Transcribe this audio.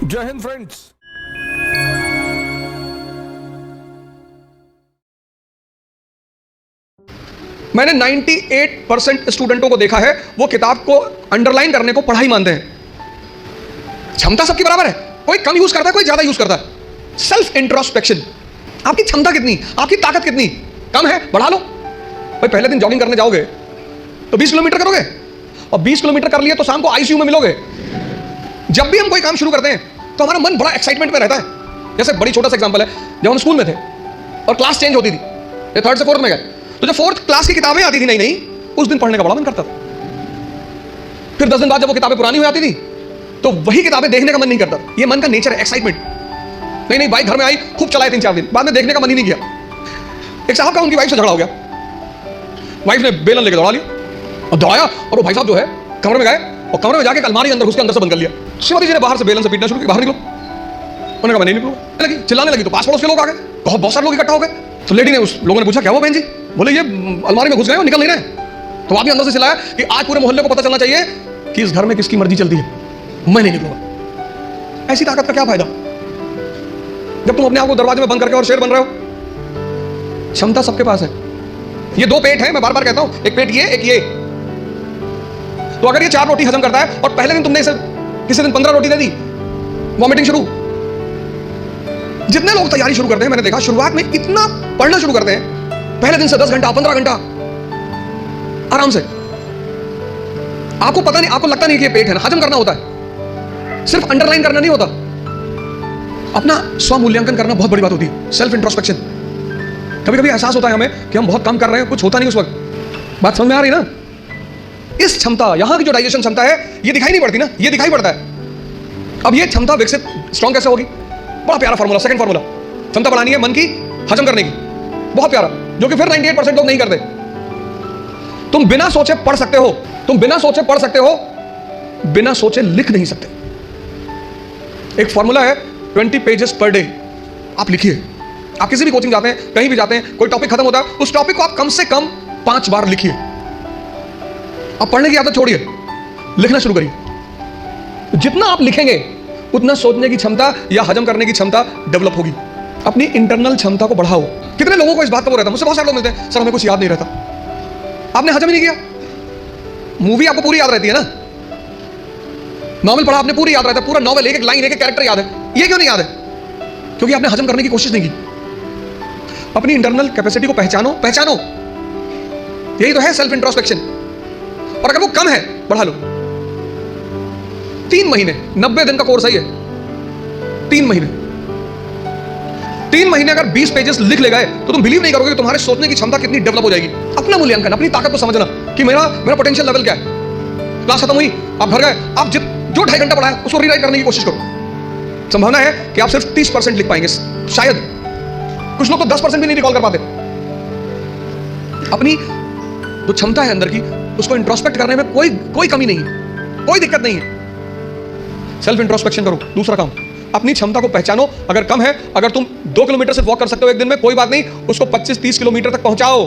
जय हिंद फ्रेंड्स। मैंने 98% स्टूडेंटों को देखा है वो किताब को अंडरलाइन करने को पढ़ाई मानते हैं। क्षमता सबकी बराबर है, कोई कम यूज करता है, कोई ज्यादा यूज करता है। सेल्फ इंट्रोस्पेक्शन, आपकी क्षमता कितनी, आपकी ताकत कितनी, कम है बढ़ा लो। भाई पहले दिन जॉगिंग करने जाओगे तो 20 किलोमीटर करोगे और 20 किलोमीटर कर लिए तो शाम को आईसीयू में मिलोगे। जब भी हम कोई काम शुरू करते हैं तो हमारा मन बड़ा एक्साइटमेंट में रहता है। जैसे बड़ी छोटा सा एग्जांपल है, जब हम स्कूल में थे और क्लास चेंज होती थी, ये 3rd से 4th में गए, तो जब 4th क्लास की किताबें आती थी नई नई, उस दिन पढ़ने का बड़ा मन करता था। फिर 10 दिन बाद जब वो किताबें पुरानी हो जाती थी तो वही किताबें देखने का मन नहीं करता। ये मन का नेचर है, एक्साइटमेंट। नहीं नहीं, बाइक घर में आई, खूब चलाए 3-4 दिन, बाद में देखने का मन ही नहीं किया। एक साहब का उनकी वाइफ से झगड़ा हो गया, वाइफ ने बेलन लेके दौड़ा लिया और दौड़ाया और वो भाई साहब जो है कमरे में गए और कमरे में जाके अलमारी अंदर घुस के अंदर से बंद कर लिया। श्रीमती जी ने बाहर से बेलन से पीटना शुरू किया, बाहर निकलो। उन्होंने कहा मैं नहीं निकलूंगा। लगी चिल्लाने लगी तो पास पड़ोस के लोग आ गए, बहुत सारे लोग इकट्ठा हो गए। तो लेडी ने, उस लोगों ने पूछा क्या हुआ बहन जी? बोले ये अलमारी में घुस गए और निकल नहीं रहे। तो आप भी अंदर से चिल्लाया कि आज पूरे मोहल्ले को पता चलना चाहिए कि इस घर में किसकी मर्जी चलती है, मैं नहीं निकलूंगा। ऐसी ताकत का क्या फायदा जब तुम अपने आप को दरवाजे में बंद करके और शेर बन रहे हो। क्षमता सबके पास है। ये 2 पेट है, मैं बार बार कहता हूं, एक पेट ये, एक ये। तो अगर ये 4 रोटी हजम करता है और पहले दिन तुमने इसे किसी दिन 15 रोटी दे दी, वॉमिटिंग शुरू। जितने लोग तैयारी शुरू करते हैं, मैंने देखा शुरुआत में इतना पढ़ना शुरू करते हैं, पहले दिन से 10 घंटा 15 घंटा आराम से। आपको पता नहीं, आपको लगता नहीं कि ये पेट है ना, हजम करना होता है, सिर्फ अंडरलाइन करना नहीं होता। अपना स्व मूल्यांकन करना बहुत बड़ी बात होती है, सेल्फ इंट्रोस्पेक्शन। कभी कभी एहसास होता है हमें कि हम बहुत कम कर रहे हैं, कुछ होता नहीं उस वक्त। बात समझ में आ रही ना? इस क्षमता, यहां की जो डाइजेशन क्षमता है, ये दिखाई नहीं पड़ती ना, ये दिखाई पड़ता है। अब ये क्षमता विकसित स्ट्रॉन्ग कैसे होगी? बड़ा प्यारा फार्मूला, सेकंड फार्मूला। क्षमता बढ़ानी है मन की, हजम करने की, बहुत प्यारा, जो कि फिर 98% लोग नहीं करते। तुम बिना सोचे पढ़ सकते हो, तुम बिना सोचे पढ़ सकते हो, बिना सोचे लिख नहीं सकते। एक फार्मूला है 20 पेजेस पर डे। आप लिखिए। आप किसी भी कोचिंग जाते हैं, कहीं भी जाते हैं, कोई टॉपिक खत्म होता है, उस टॉपिक को आप कम से कम 5 बार लिखिए। आप पढ़ने की आदत छोड़िए, लिखना शुरू करिए। जितना आप लिखेंगे उतना सोचने की क्षमता या हजम करने की क्षमता डेवलप होगी। अपनी इंटरनल क्षमता को बढ़ाओ। कितने लोगों को इस बात का वो रहता है, मुझसे बहुत सारे लोग मिलते हैं, सर हमें कुछ याद नहीं रहता। आपने हजम ही नहीं किया। मूवी आपको पूरी याद रहती है ना, नॉवेल पढ़ा आपने पूरी याद रहता है, पूरा नॉवेल, एक एक लाइन, एक एक कैरेक्टर याद है। ये क्यों नहीं याद है? क्योंकि आपने हजम करने की कोशिश नहीं की। अपनी इंटरनल कैपेसिटी को पहचानो, पहचानो। यही तो है सेल्फ इंट्रोस्पेक्शन। और अगर वो कम है, बढ़ा लो। 3 महीने, 90 दिन का कोर्स है ये। 3 महीने अगर 20 पेजेस लिख ले गए तो तुम बिलीव नहीं करोगे कि तुम्हारे सोचने की क्षमता कितनी डेवलप हो जाएगी। अपना मूल्यांकन, अपनी ताकत को समझना कि मेरा पोटेंशियल लेवल क्या है। क्लास खत्म हुई, आप घर गए, आप जो 2.5 घंटा पढ़ा है उसको रीराइट करने की कोशिश करो। संभावना है कि आप सिर्फ 30% लिख पाएंगे, शायद। कुछ लोग तो 10% भी नहीं रिकॉल कर पाते। अपनी जो क्षमता है अंदर की, उसको इंट्रोस्पेक्ट करने में कोई कमी नहीं है, कोई दिक्कत नहीं है। सेल्फ इंट्रोस्पेक्शन करो। दूसरा काम, अपनी क्षमता को पहचानो। अगर कम है, अगर तुम 2 किलोमीटर से वॉक कर सकते हो एक दिन में, कोई बात नहीं, उसको 25-30 किलोमीटर तक पहुंचाओ।